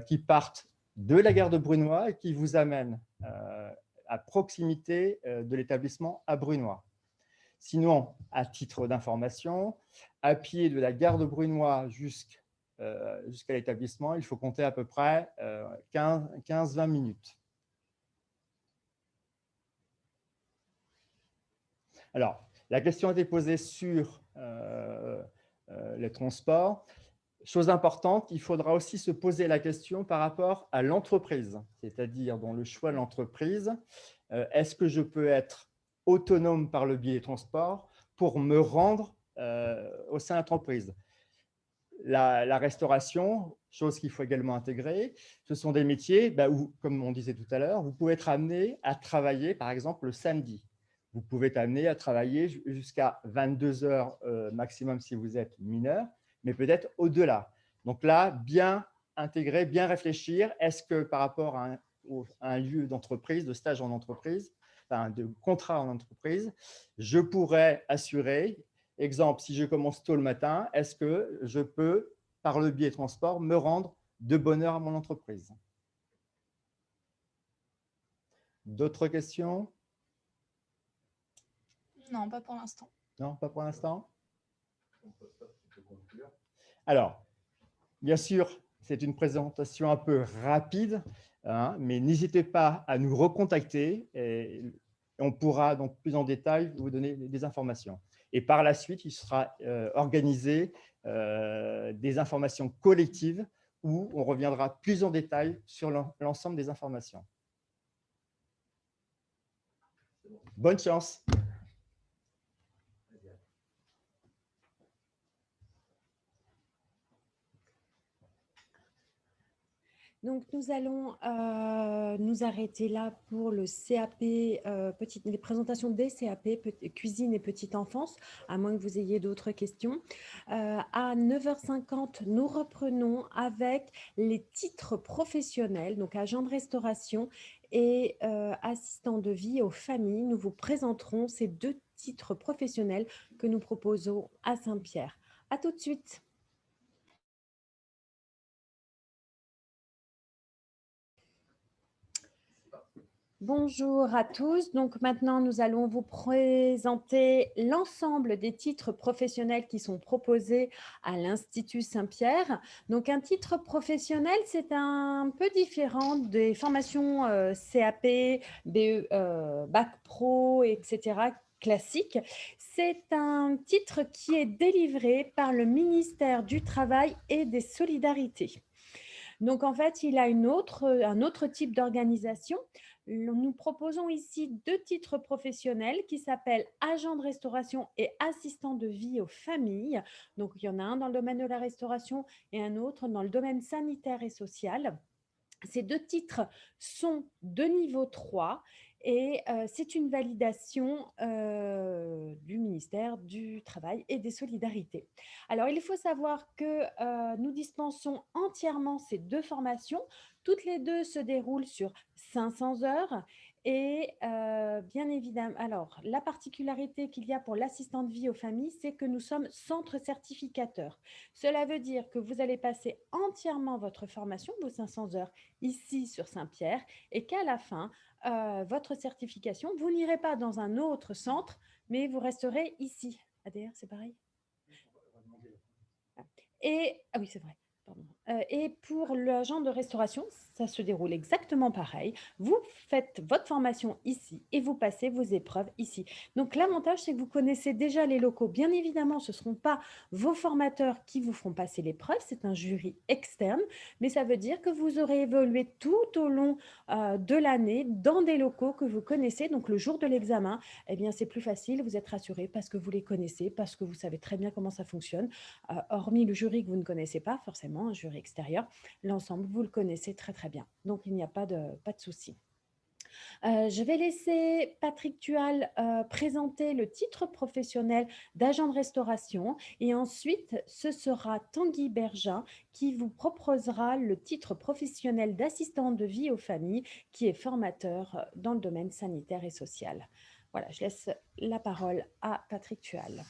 S4: qui partent de la gare de Brunoy et qui vous amènent à proximité de l'établissement à Brunoy. Sinon, à titre d'information, à pied de la gare de Brunoy jusqu'à l'établissement, il faut compter à peu près 15-20 minutes. Alors, la question a été posée sur les transports. Chose importante, il faudra aussi se poser la question par rapport à l'entreprise, c'est-à-dire dans le choix de l'entreprise, est-ce que je peux être autonome par le biais des transports pour me rendre au sein de l'entreprise? La restauration, chose qu'il faut également intégrer, ce sont des métiers où, comme on disait tout à l'heure, vous pouvez être amené à travailler, par exemple, le samedi. Vous pouvez être amené à travailler jusqu'à 22 heures maximum si vous êtes mineur, mais peut-être au-delà. Donc là, bien intégrer, bien réfléchir, est-ce que par rapport à un lieu d'entreprise, de stage en entreprise, enfin, de contrat en entreprise, je pourrais assurer, exemple, si je commence tôt le matin, est-ce que je peux, par le biais transport, me rendre de bonne heure à mon entreprise? D'autres questions?
S3: Non, pas pour l'instant.
S4: Non, pas pour l'instant. Alors, bien sûr, c'est une présentation un peu rapide, hein, mais n'hésitez pas à nous recontacter et on pourra donc plus en détail vous donner des informations. Et par la suite, il sera organisé des informations collectives où on reviendra plus en détail sur l'ensemble des informations. Bonne chance!
S1: Donc, nous allons nous arrêter là pour le CAP, les présentations des CAP, cuisine et petite enfance, à moins que vous ayez d'autres questions. À 9h50, nous reprenons avec les titres professionnels, donc agent de restauration et assistant de vie aux familles. Nous vous présenterons ces 2 titres professionnels que nous proposons à Saint-Pierre. À tout de suite. Bonjour à tous. Donc maintenant, nous allons vous présenter l'ensemble des titres professionnels qui sont proposés à l'Institut Saint-Pierre. Donc un titre professionnel, c'est un peu différent des formations CAP, BE, Bac Pro, etc. classiques. C'est un titre qui est délivré par le ministère du Travail et des Solidarités. Donc, en fait, il a un autre type d'organisation. Nous proposons ici 2 titres professionnels qui s'appellent agent de restauration et assistant de vie aux familles. Donc, il y en a un dans le domaine de la restauration et un autre dans le domaine sanitaire et social. Ces 2 titres sont de niveau 3 et c'est une validation du ministère du Travail et des Solidarités. Alors, il faut savoir que nous dispensons entièrement ces 2 formations. Toutes les 2 se déroulent sur 500 heures et bien évidemment, alors la particularité qu'il y a pour l'assistant de vie aux familles, c'est que nous sommes centre certificateur. Cela veut dire que vous allez passer entièrement votre formation, vos 500 heures, ici sur Saint-Pierre et qu'à la fin, votre certification, vous n'irez pas dans un autre centre, mais vous resterez ici. ADR, c'est pareil? Et, ah oui, c'est vrai. Pardon. Et pour l'agent de restauration, ça se déroule exactement pareil. Vous faites votre formation ici et vous passez vos épreuves ici. Donc l'avantage, c'est que vous connaissez déjà les locaux. Bien évidemment, ce ne seront pas vos formateurs qui vous feront passer l'épreuve, c'est un jury externe, mais ça veut dire que vous aurez évolué tout au long de l'année dans des locaux que vous connaissez. Donc le jour de l'examen, eh bien c'est plus facile, vous êtes rassuré parce que vous les connaissez, parce que vous savez très bien comment ça fonctionne. Hormis le jury que vous ne connaissez pas forcément, un jury extérieur, l'ensemble, vous le connaissez très très bien. Donc, il n'y a pas de souci. Je vais laisser Patrick Tual présenter le titre professionnel d'agent de restauration et ensuite, ce sera Tanguy Bergin qui vous proposera le titre professionnel d'assistant de vie aux familles qui est formateur dans le domaine sanitaire et social. Voilà, je laisse la parole à Patrick Tual.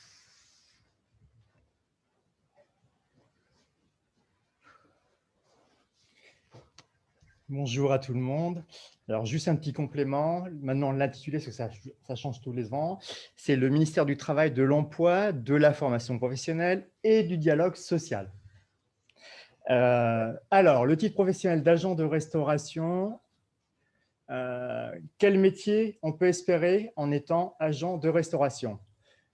S4: Bonjour à tout le monde. Alors, juste un petit complément. Maintenant, l'intitulé, parce que ça change tous les ans, c'est le ministère du Travail, de l'Emploi, de la formation professionnelle et du dialogue social. Alors, le titre professionnel d'agent de restauration, quel métier on peut espérer en étant agent de restauration?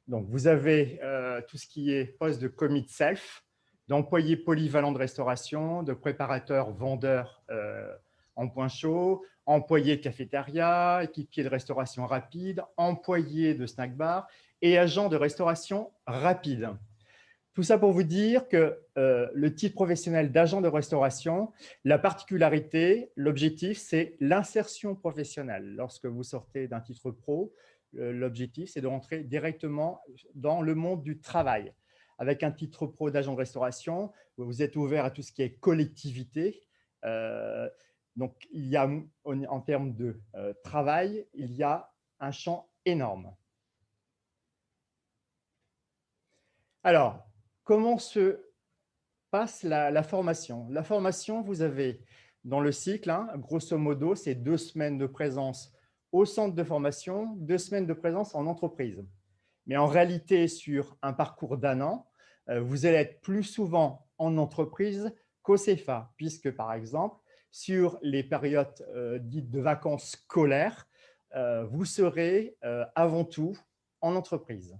S4: Donc, vous avez tout ce qui est poste de commis de self, d'employé polyvalent de restauration, de préparateur vendeur en point chaud, employé de cafétéria, équipier de restauration rapide, employé de snack bar et agent de restauration rapide. Tout ça pour vous dire que le titre professionnel d'agent de restauration, la particularité, l'objectif, c'est l'insertion professionnelle. Lorsque vous sortez d'un titre pro, l'objectif, c'est de rentrer directement dans le monde du travail. Avec un titre pro d'agent de restauration, vous êtes ouvert à tout ce qui est collectivité. Donc, il y a, en termes de travail, il y a un champ énorme. Alors, comment se passe la formation? La formation, vous avez dans le cycle, grosso modo, c'est 2 semaines de présence au centre de formation, 2 semaines de présence en entreprise. Mais en réalité, sur un parcours d'1 an, vous allez être plus souvent en entreprise qu'au CFA, puisque, par exemple, sur les périodes dites de vacances scolaires, vous serez avant tout en entreprise.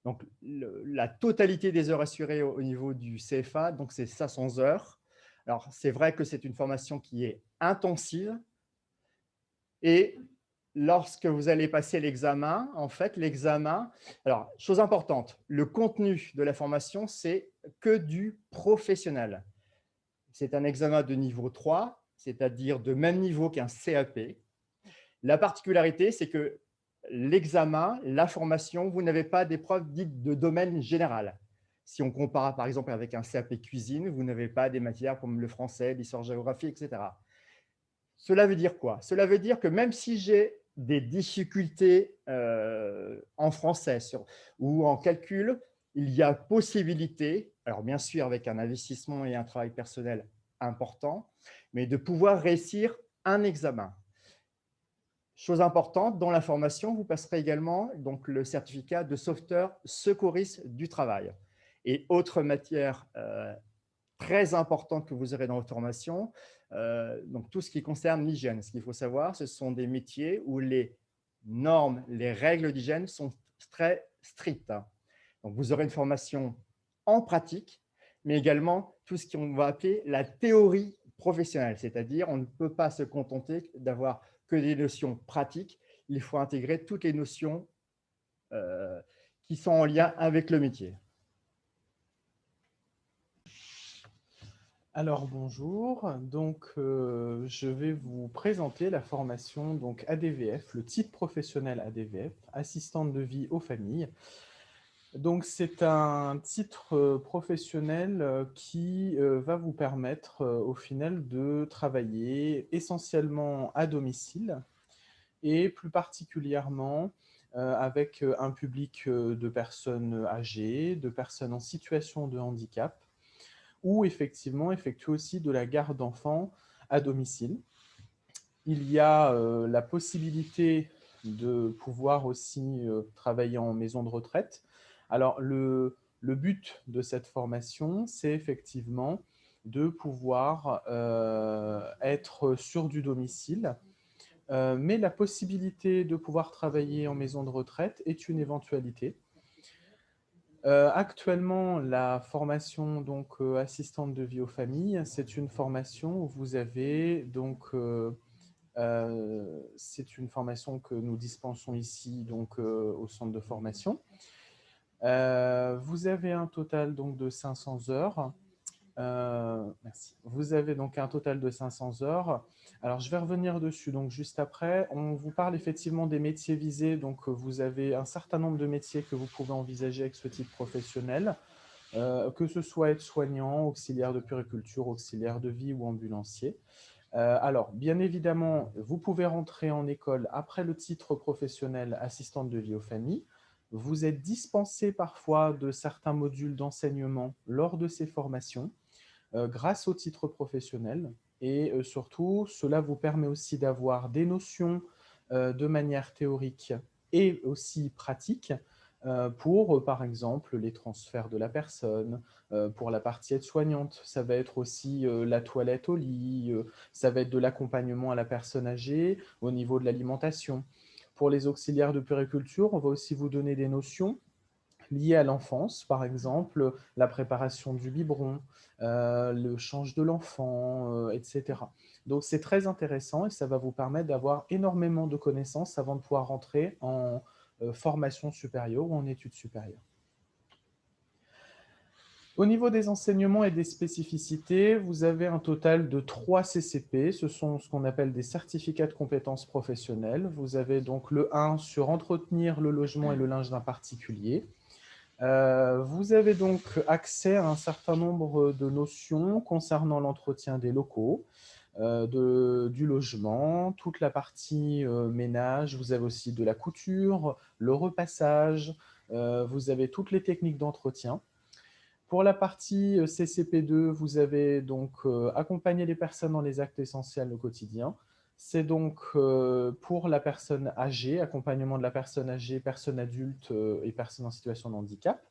S4: Donc, la totalité des heures assurées au niveau du CFA, donc c'est 500 heures. Alors, c'est vrai que c'est une formation qui est intensive. Et lorsque vous allez passer l'examen, en fait, l'examen… Alors, chose importante, le contenu de la formation, c'est que du professionnel. C'est un examen de niveau 3, c'est-à-dire de même niveau qu'un CAP. La particularité, c'est que l'examen, la formation, vous n'avez pas d'épreuve dite de domaine général. Si on compare par exemple avec un CAP cuisine, vous n'avez pas des matières comme le français, l'histoire-géographie, etc. Cela veut dire quoi? Cela veut dire que même si j'ai des difficultés en français ou en calcul, il y a possibilité, alors bien sûr avec un investissement et un travail personnel important, mais de pouvoir réussir un examen. Chose importante, dans la formation, vous passerez également donc, le certificat de sauveteur secouriste du travail. Et autre matière très importante que vous aurez dans votre formation, donc tout ce qui concerne l'hygiène. Ce qu'il faut savoir, ce sont des métiers où les normes, les règles d'hygiène sont très strictes. Donc, vous aurez une formation en pratique, mais également tout ce qu'on va appeler la théorie professionnelle, c'est-à-dire on ne peut pas se contenter d'avoir que des notions pratiques, il faut intégrer toutes les notions qui sont en lien avec le métier.
S5: Alors bonjour, donc je vais vous présenter la formation donc ADVF, le titre professionnel ADVF, assistante de vie aux familles. Donc c'est un titre professionnel qui va vous permettre au final de travailler essentiellement à domicile et plus particulièrement avec un public de personnes âgées, de personnes en situation de handicap, ou effectivement effectuer aussi de la garde d'enfants à domicile. Il y a la possibilité de pouvoir aussi travailler en maison de retraite. Alors, le but de cette formation, c'est effectivement de pouvoir être sur du domicile, mais la possibilité de pouvoir travailler en maison de retraite est une éventualité. Actuellement, la formation donc assistante de vie aux familles, c'est une formation où vous avez donc c'est une formation que nous dispensons ici donc au centre de formation. Vous avez un total donc de 500 heures. Merci. Vous avez donc un total de 500 heures. Alors, je vais revenir dessus. Donc, juste après, on vous parle effectivement des métiers visés. Donc, vous avez un certain nombre de métiers que vous pouvez envisager avec ce type professionnel, que ce soit aide-soignant, auxiliaire de puériculture, auxiliaire de vie ou ambulancier. Alors, bien évidemment, vous pouvez rentrer en école après le titre professionnel assistante de vie aux familles. Vous êtes dispensé parfois de certains modules d'enseignement lors de ces formations grâce au titre professionnel. Et surtout, cela vous permet aussi d'avoir des notions de manière théorique et aussi pratique pour, par exemple, les transferts de la personne, pour la partie aide-soignante. Ça va être aussi la toilette au lit, ça va être de l'accompagnement à la personne âgée au niveau de l'alimentation. Pour les auxiliaires de puériculture, on va aussi vous donner des notions liées à l'enfance, par exemple la préparation du biberon, le change de l'enfant, etc. Donc c'est très intéressant et ça va vous permettre d'avoir énormément de connaissances avant de pouvoir rentrer en formation supérieure ou en études supérieures. Au niveau des enseignements et des spécificités, vous avez un total de 3 CCP. Ce sont ce qu'on appelle des certificats de compétences professionnelles. Vous avez donc le 1 sur entretenir le logement et le linge d'un particulier. Vous avez donc accès à un certain nombre de notions concernant l'entretien des locaux, du logement, toute la partie ménage. Vous avez aussi de la couture, le repassage. Vous avez toutes les techniques d'entretien. Pour la partie CCP2, vous avez donc accompagné les personnes dans les actes essentiels au quotidien. C'est donc pour la personne âgée, accompagnement de la personne âgée, personne adulte et personne en situation de handicap.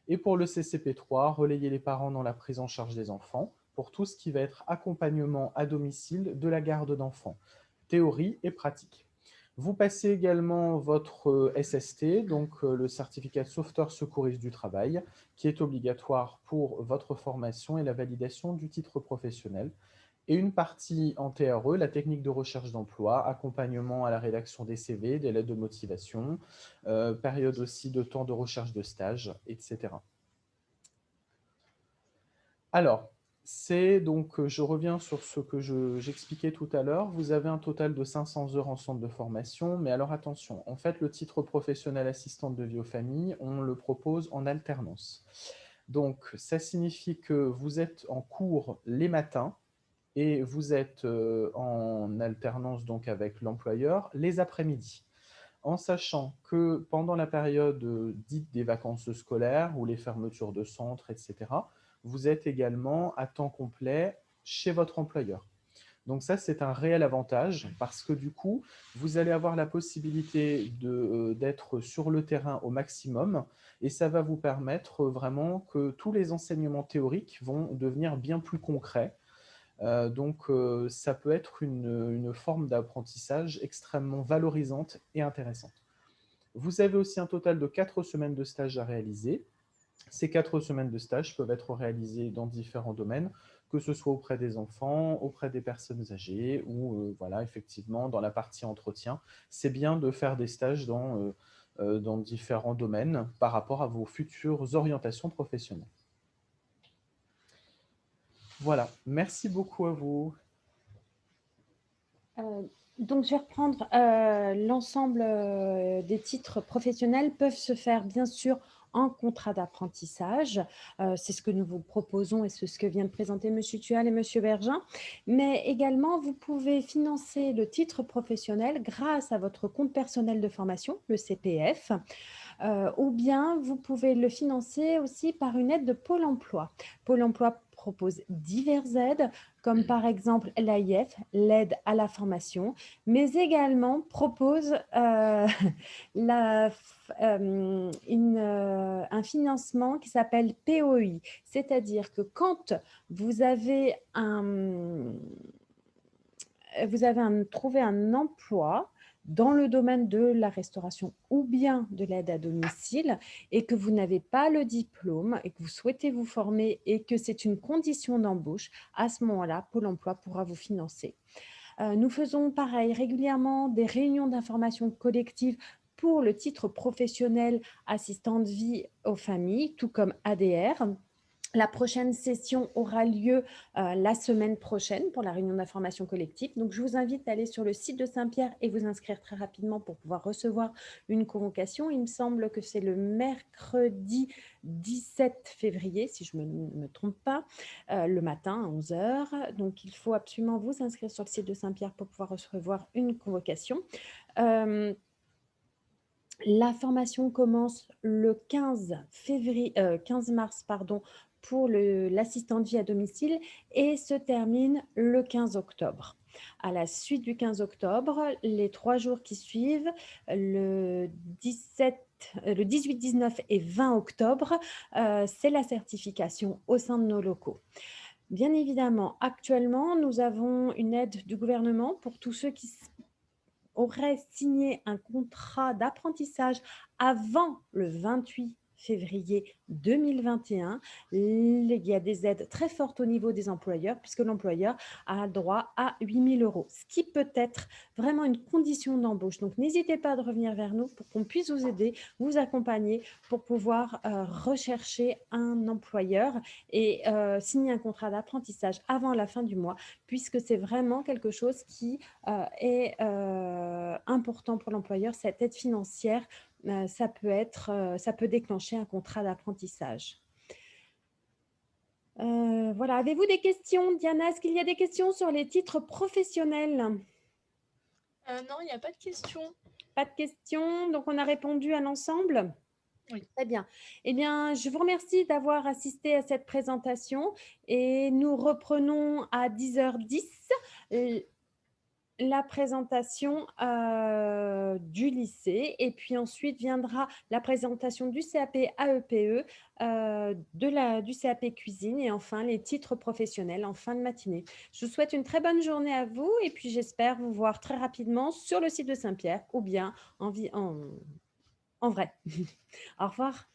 S5: Et pour le CCP3, relayer les parents dans la prise en charge des enfants pour tout ce qui va être accompagnement à domicile de la garde d'enfants, théorie et pratique. Vous passez également votre SST, donc le certificat de sauveteur secouriste du travail, qui est obligatoire pour votre formation et la validation du titre professionnel. Et une partie en TRE, la technique de recherche d'emploi, accompagnement à la rédaction des CV, des lettres de motivation, période aussi de temps de recherche de stage, etc. Alors, c'est donc, je reviens sur ce que j'expliquais tout à l'heure. Vous avez un total de 500 heures en centre de formation, mais alors attention, en fait, le titre professionnel assistante de vie aux familles, on le propose en alternance. Donc, ça signifie que vous êtes en cours les matins et vous êtes en alternance donc avec l'employeur les après-midi, en sachant que pendant la période dite des vacances scolaires ou les fermetures de centres, etc., vous êtes également à temps complet chez votre employeur. Donc ça, c'est un réel avantage parce que du coup, vous allez avoir la possibilité d'être sur le terrain au maximum et ça va vous permettre vraiment que tous les enseignements théoriques vont devenir bien plus concrets. Ça peut être une forme d'apprentissage extrêmement valorisante et intéressante. Vous avez aussi un total de 4 semaines de stage à réaliser. Ces 4 semaines de stage peuvent être réalisées dans différents domaines, que ce soit auprès des enfants, auprès des personnes âgées ou voilà, effectivement, dans la partie entretien. C'est bien de faire des stages dans différents domaines par rapport à vos futures orientations professionnelles. Voilà, merci beaucoup à vous.
S1: Donc, je vais reprendre l'ensemble des titres professionnels peuvent se faire bien sûr en contrat d'apprentissage. C'est ce que nous vous proposons et c'est ce que vient de présenter M. Tual et M. Bergin. Mais également, vous pouvez financer le titre professionnel grâce à votre compte personnel de formation, le CPF, ou bien vous pouvez le financer aussi par une aide de Pôle emploi. Pôle emploi propose diverses aides, comme par exemple l'AIF, l'aide à la formation, mais également propose un financement qui s'appelle POI, c'est-à-dire que quand vous avez trouvé un emploi dans le domaine de la restauration ou bien de l'aide à domicile et que vous n'avez pas le diplôme et que vous souhaitez vous former et que c'est une condition d'embauche, à ce moment-là, Pôle emploi pourra vous financer. Nous faisons pareil régulièrement des réunions d'information collective pour le titre professionnel assistant de vie aux familles, tout comme ADR. La prochaine session aura lieu la semaine prochaine pour la réunion d'information collective. Donc, je vous invite à aller sur le site de Saint-Pierre et vous inscrire très rapidement pour pouvoir recevoir une convocation. Il me semble que c'est le mercredi 17 février, si je ne me trompe pas, le matin à 11 h. Donc, il faut absolument vous inscrire sur le site de Saint-Pierre pour pouvoir recevoir une convocation. La formation commence le 15 mars pour l'assistant de vie à domicile et se termine le 15 octobre. À la suite du 15 octobre, les 3 jours qui suivent, le 18, 19 et 20 octobre, c'est la certification au sein de nos locaux. Bien évidemment, actuellement, nous avons une aide du gouvernement pour tous ceux qui aurait signé un contrat d'apprentissage avant le 28 février 2021, il y a des aides très fortes au niveau des employeurs puisque l'employeur a droit à 8 000 €, ce qui peut être vraiment une condition d'embauche. Donc, n'hésitez pas à revenir vers nous pour qu'on puisse vous aider, vous accompagner pour pouvoir rechercher un employeur et signer un contrat d'apprentissage avant la fin du mois puisque c'est vraiment quelque chose qui est important pour l'employeur, cette aide financière. Ça peut déclencher un contrat d'apprentissage. Voilà. Avez-vous des questions, Diana? Est-ce qu'il y a des questions sur les titres professionnels?
S3: Non, il n'y a pas de questions.
S1: Pas de questions, donc on a répondu à l'ensemble?
S3: Oui.
S1: Très bien. Eh bien, je vous remercie d'avoir assisté à cette présentation et nous reprenons à 10h10 la présentation du lycée et puis ensuite viendra la présentation du CAP AEPE, du CAP cuisine et enfin les titres professionnels en fin de matinée. Je vous souhaite une très bonne journée à vous et puis j'espère vous voir très rapidement sur le site de Saint-Pierre ou bien en vrai. Au revoir.